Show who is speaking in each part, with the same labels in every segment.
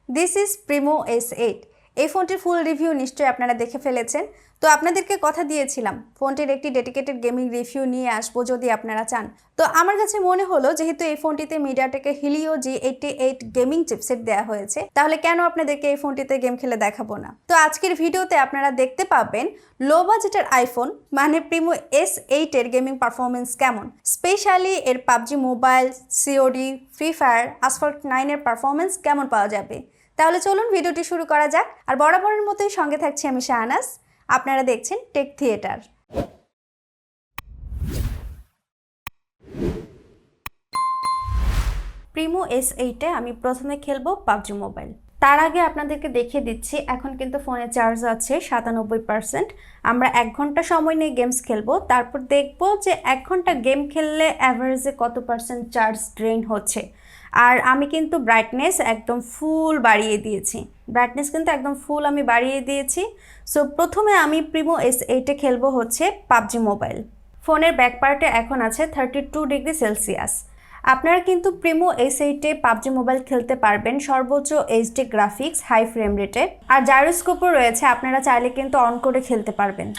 Speaker 1: This is Primo S8। এই ফোনটির ফুল review নিশ্চয়ই আপনারা দেখে ফেলেছেন। তো আপনাদেরকে কথা দিয়েছিলাম ফোনটির একটি ডেডিকেটেড গেমিং রিভিউ নিয়ে আসবো যদি আপনারা চান। তো আমার কাছে মনে হলো যেহেতু এই ফোনটিতে মিডিয়াটেকের হিলিও G88 গেমিং চিপসেট দেওয়া হয়েছে, তাহলে কেন আপনাদেরকে এই ফোনটিতে গেম খেলে দেখাবো না। তো আজকের ভিডিওতে আপনারা দেখতে পাবেন লো বাজেটের আইফোন মানে প্রিমো S8 এর গেমিং পারফরমেন্স কেমন, স্পেশালি এর PUBG mobile, COD, Free Fire, Asphalt 9 এর পারফরমেন্স কেমন পাওয়া যাবে। তাহলে চলুন ভিডিওটি শুরু করা যাক। আর বরাবরের মতোই সঙ্গে থাকছি আমি শাহনাজ। আপনারা দেখছেন টেক থিয়েটার। প্রিমো S8-এ আমি প্রথমে খেলবো পাবজি মোবাইল। তার আগে আপনাদেরকে দেখিয়ে দিচ্ছি এখন কিন্তু ফোনে চার্জ আছে 97%। আমরা 1 ঘন্টা সময় নিয়ে গেমস খেলবো, তারপর দেখবো যে 1 ঘন্টা গেম খেললে অ্যাভারেজে কত পার্সেন্ট চার্জ ড্রেন হচ্ছে। আর আমি কিন্তু ব্রাইটনেস একদম ফুল বাড়িয়ে দিয়েছি, আমি বাড়িয়ে দিয়েছি। সো প্রথমে আমি প্রিমো S8-এ খেলবো হচ্ছে পাবজি মোবাইল। ফোনের ব্যাক পার্টে এখন আছে 32 ডিগ্রি সেলসিয়াস। আপনারা কিন্তু প্রিমো S8-এ পাবজি মোবাইল খেলতে পারবেন সর্বোচ্চ HD গ্রাফিক্স, হাই ফ্রেম রেটে, আর জাইরোস্কোপও রয়েছে, আপনারা চাইলে কিন্তু অন করে খেলতে পারবেন।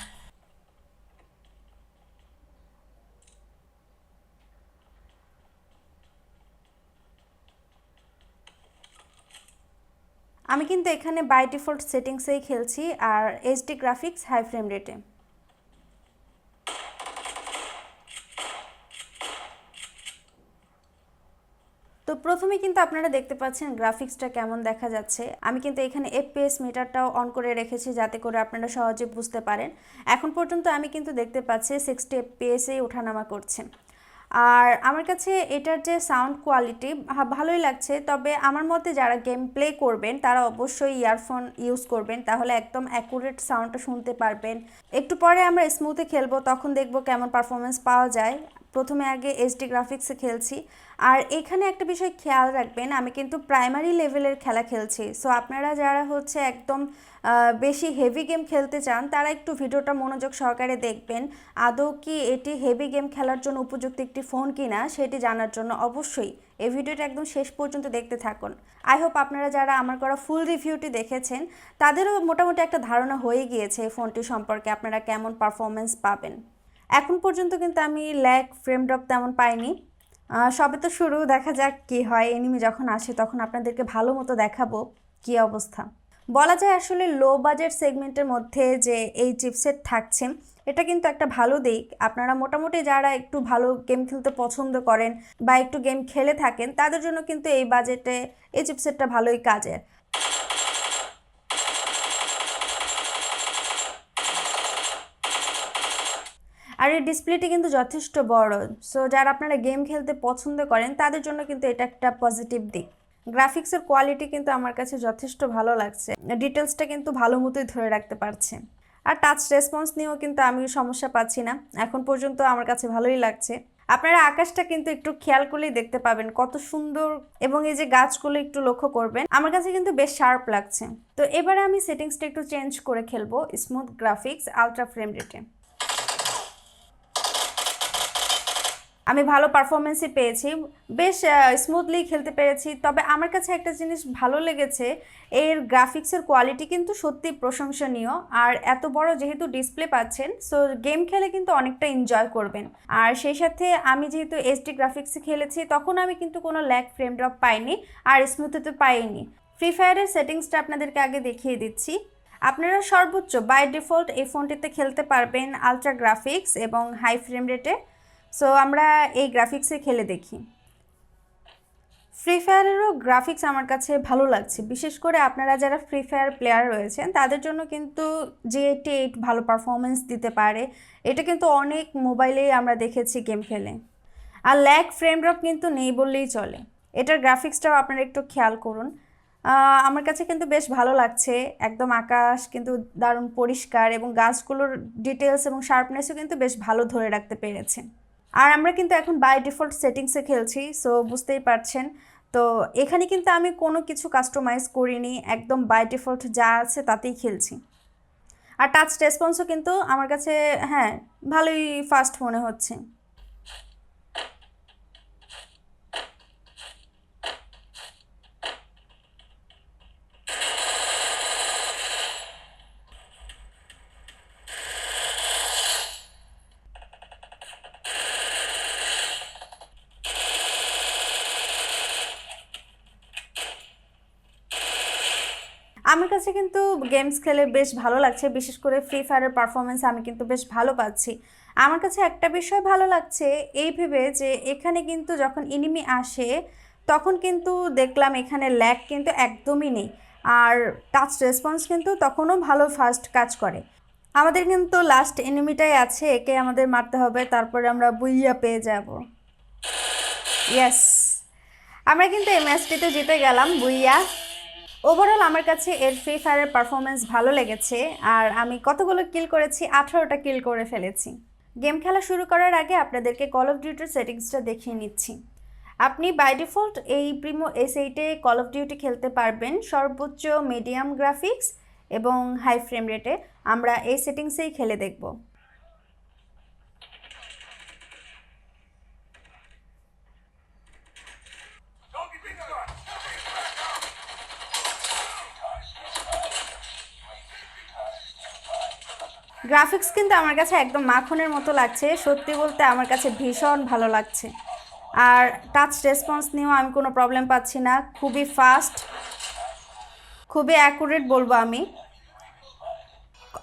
Speaker 1: আমি কিন্তু এখানে বাই ডিফল্ট সেটিংসেই খেলছি আর HD গ্রাফিক্স, হাই ফ্রেম রেটে। তো প্রথমে কিন্তু আপনারা দেখতে পাচ্ছেন গ্রাফিক্সটা কেমন দেখা যাচ্ছে। আমি কিন্তু এখানে FPS মিটারটাও অন করে রেখেছি যাতে করে আপনারা সহজে বুঝতে পারেন। এখন পর্যন্ত আমি কিন্তু দেখতে পাচ্ছি 60 FPS-এই ওঠানামা করছে। আর আমার কাছে এটার যে সাউন্ড কোয়ালিটি ভালোই লাগছে, তবে আমার মতে যারা গেম প্লে করবেন তারা অবশ্যই ইয়ারফোন ইউজ করবেন, তাহলে একদম অ্যাকুরেট সাউন্ডটা শুনতে পারবেন। একটু পরে আমরা স্মুথে খেলবো, তখন দেখবো কেমন পারফরমেন্স পাওয়া যায়। প্রথমে আগে HD গ্রাফিক্সে খেলছি। আর এখানে একটা বিষয় খেয়াল রাখবেন, আমি কিন্তু প্রাইমারি লেভেলের খেলা খেলছি। সো আপনারা যারা হচ্ছে একদম বেশি হেভি গেম খেলতে চান তারা একটু ভিডিওটা মনোযোগ সহকারে দেখবেন। আদৌ কি এটি হেভি গেম খেলার জন্য উপযুক্ত একটি ফোন কিনা সেটি জানার জন্য অবশ্যই এই ভিডিওটা একদম শেষ পর্যন্ত দেখতে থাকুন। আই হোপ আপনারা যারা আমার করা ফুল রিভিউটি দেখেছেন তাদেরও মোটামুটি একটা ধারণা হয়ে গিয়েছে এই ফোনটি সম্পর্কে আপনারা কেমন পারফরমেন্স পাবেন। এখন পর্যন্ত কিন্তু আমি ল্যাগ, ফ্রেম ড্রপ তেমন পাইনি। সবে তো শুরু, দেখা যাক কি হয়। এনিমি যখন আসে তখন আপনাদেরকে ভালো মতো দেখাবো কি অবস্থা। বলা যায় আসলে লো বাজেট সেগমেন্টের মধ্যে যে এই চিপসেট থাকছে এটা কিন্তু একটা ভালো দিক। আপনারা মোটামুটি যারা একটু ভালো গেম খেলতে পছন্দ করেন বা একটু গেম খেলে থাকেন তাদের জন্য কিন্তু এই বাজেটে এই চিপসেটটা ভালোই কাজের। আর এই ডিসপ্লেটি কিন্তু যথেষ্ট বড়। সো যারা আপনারা গেম খেলতে পছন্দ করেন তাদের জন্য কিন্তু এটা একটা পজিটিভ দিক। গ্রাফিক্সের কোয়ালিটি কিন্তু আমার কাছে যথেষ্ট ভালো লাগছে, ডিটেলসটা কিন্তু ভালো মতোই ধরে রাখতে পারছে। আর টাচ রেসপন্স নিয়েও কিন্তু আমি সমস্যা পাচ্ছি না, এখন পর্যন্ত আমার কাছে ভালোই লাগছে। আপনারা আকাশটা কিন্তু একটু খেয়াল করলেই দেখতে পাবেন কত সুন্দর, এবং এই যে গাছগুলো একটু লক্ষ্য করবেন, আমার কাছে কিন্তু বেশ শার্প লাগছে। তো এবারে আমি সেটিংসটা একটু চেঞ্জ করে খেলবো স্মুথ গ্রাফিক্স, আলট্রা ফ্রেম রেটে। আমি ভালো পারফরমেন্সই পেয়েছি, বেশ স্মুথলি খেলতে পেরেছি। তবে আমার কাছে একটা জিনিস ভালো লেগেছে, এর গ্রাফিক্সের কোয়ালিটি কিন্তু সত্যি প্রশংসনীয়। আর এত বড় যেহেতু ডিসপ্লে পাচ্ছেন, সো গেম খেলে কিন্তু অনেকটা এনজয় করবেন। আর সেই সাথে আমি যেহেতু HD গ্রাফিক্সে খেলেছি তখন আমি কিন্তু কোনো ল্যাগ, ফ্রেম ড্রপ পাইনি আর স্মুথে তো পাইনি। ফ্রি ফায়ারের সেটিংসটা আপনাদেরকে আগে দেখিয়ে দিচ্ছি। আপনারা সর্বোচ্চ বাই ডিফল্ট এই ফোনটিতে খেলতে পারবেন আলট্রা গ্রাফিক্স এবং হাই ফ্রেম রেটে। সো আমরা এই গ্রাফিক্সে খেলে দেখি। ফ্রি ফায়ারেরও গ্রাফিক্স আমার কাছে ভালো লাগছে, বিশেষ করে আপনারা যারা ফ্রি ফায়ার প্লেয়ার রয়েছেন তাদের জন্য কিন্তু G88 ভালো পারফরমেন্স দিতে পারে। এটা কিন্তু অনেক মোবাইলেই আমরা দেখেছি গেম খেলে। আর ল্যাগ, ফ্রেম ড্রপ কিন্তু নেই বললেই চলে। এটার গ্রাফিক্সটাও আপনারা একটু খেয়াল করুন। আমার কাছে কিন্তু বেশ ভালো লাগছে, একদম আকাশ কিন্তু দারুণ পরিষ্কার এবং গাছগুলোর ডিটেলস এবং শার্পনেসও কিন্তু বেশ ভালো ধরে রাখতে পেরেছে। আর আমরা কিন্তু এখন বাই ডিফল্ট সেটিংসে খেলছি, সো বুঝতেই পারছেন। তো এখানে কিন্তু আমি কোনো কিছু কাস্টমাইজ করিনি, একদম বাই ডিফল্ট যা আছে তাতেই খেলছি। আর টাচ রেসপন্সও কিন্তু আমার কাছে হ্যাঁ ভালোই ফাস্ট মনে হচ্ছে। আমার কাছে কিন্তু গেমস খেলে বেশ ভালো লাগছে, বিশেষ করে ফ্রি ফায়ারের পারফরমেন্স আমি কিন্তু বেশ ভালো পাচ্ছি। আমার কাছে একটা বিষয় ভালো লাগছে এই ভেবে যে এখানে কিন্তু যখন এনিমি আসে তখন কিন্তু দেখলাম এখানে ল্যাগ কিন্তু একদমই নেই, আর টাচ রেসপন্স কিন্তু তখনও ভালো ফাস্ট কাজ করে। আমাদের কিন্তু লাস্ট এনিমিটাই আছে, একে আমাদের মারতে হবে, তারপরে আমরা বুইয়া পেয়ে যাব। ইয়েস, আমরা কিন্তু এই ম্যাচটিতে জিতে গেলাম, বুইয়া। ওভারঅল আমার কাছে এর ফ্রি ফায়ারের পারফরমেন্স ভালো লেগেছে, আর আমি কতগুলো কিল করেছি, 18টা কিল করে ফেলেছি। গেম খেলা শুরু করার আগে আপনাদেরকে কল অফ ডিউটির সেটিংসটা দেখিয়ে নিচ্ছি। আপনি বাই ডিফল্ট এই প্রিমো S8-এ কল অফ ডিউটি খেলতে পারবেন সর্বোচ্চ মিডিয়াম গ্রাফিক্স এবং হাই ফ্রেম রেটে। আমরা এই সেটিংসেই খেলে দেখব। গ্রাফিক্স কিন্তু আমার কাছে একদম মাখনের মতো লাগছে, সত্যি বলতে আমার কাছে ভীষণ ভালো লাগছে। আর টাচ রেসপন্স নিয়েও আমি কোনো প্রবলেম পাচ্ছি না, খুবই ফাস্ট, খুবই অ্যাকুরেট বলবো আমি।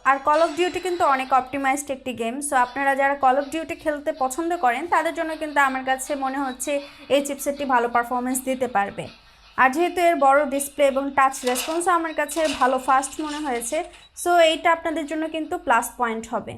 Speaker 1: আর কল অফ ডিউটি কিন্তু অনেক অপটিমাইজড একটি গেম, সো আপনারা যারা কল অফ ডিউটি খেলতে পছন্দ করেন তাদের জন্য কিন্তু আমার কাছে মনে হচ্ছে এই চিপসেটটি ভালো পারফরমেন্স দিতে পারবে। আর যেহেতু এর বড় ডিসপ্লে এবং টাচ রেসপন্সও আমার কাছে ভালো ফাস্ট মনে হয়েছে, সো এইটা আপনাদের জন্য কিন্তু প্লাস পয়েন্ট হবে।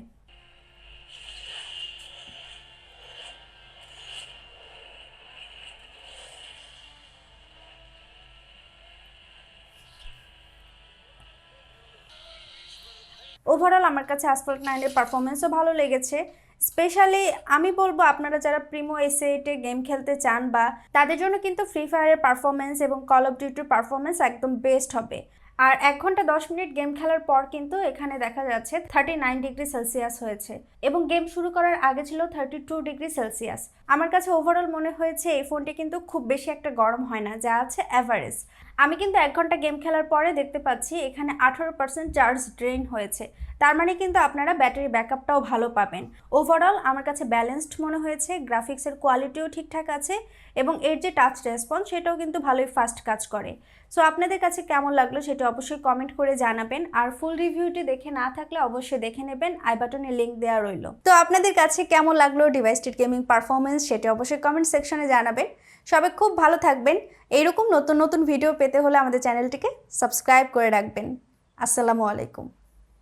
Speaker 1: ওভারঅল আমার কাছে আসফল্ট 9-এর পারফরমেন্সও ভালো লেগেছে। স্পেশালি আমি বলবো আপনারা যারা প্রিমো S8-এ গেম খেলতে চান বা তাদের জন্য কিন্তু ফ্রি ফায়ারের পারফরমেন্স এবং কল অফ ডিউটির পারফরমেন্স একদম বেস্ট হবে। আর 1 ঘন্টা 10 মিনিট গেম খেলার পর কিন্তু এখানে দেখা যাচ্ছে 39 ডিগ্রি সেলসিয়াস হয়েছে এবং গেম শুরু করার আগে ছিল 32 ডিগ্রি সেলসিয়াস। আমার কাছে ওভারঅল মনে হয়েছে এই ফোনটি কিন্তু খুব বেশি একটা গরম হয় না, যা আছে অ্যাভারেজ। আমি কিন্তু 1 ঘন্টা গেম খেলার পরে দেখতে পাচ্ছি এখানে 18% চার্জ ড্রেন হয়েছে, তার মানে কিন্তু আপনারা ব্যাটারি ব্যাকআপটাও ভালো পাবেন। ওভারঅল আমার কাছে ব্যালেন্সড মনে হয়েছে, গ্রাফিক্সের কোয়ালিটিও ঠিকঠাক আছে এবং এর যে টাচ রেসপন্স সেটাও কিন্তু ভালোই ফাস্ট কাজ করে। সো আপনাদের কাছে কেমন লাগলো সেটা অবশ্যই কমেন্ট করে জানাবেন, আর ফুল রিভিউটি দেখে না থাকলে অবশ্যই দেখে নেবেন, আই বাটনে লিঙ্ক দেওয়া রইল। তো আপনাদের কাছে কেমন লাগলো ডিভাইসটির গেমিং পারফরমেন্স সেটা অবশ্যই কমেন্ট সেকশনে জানাবেন। সবাই খুব ভালো থাকবেন। এইরকম নতুন নতুন ভিডিও পেতে হলে আমাদের চ্যানেলটিকে সাবস্ক্রাইব করে রাখবেন। আসসালামু আলাইকুম।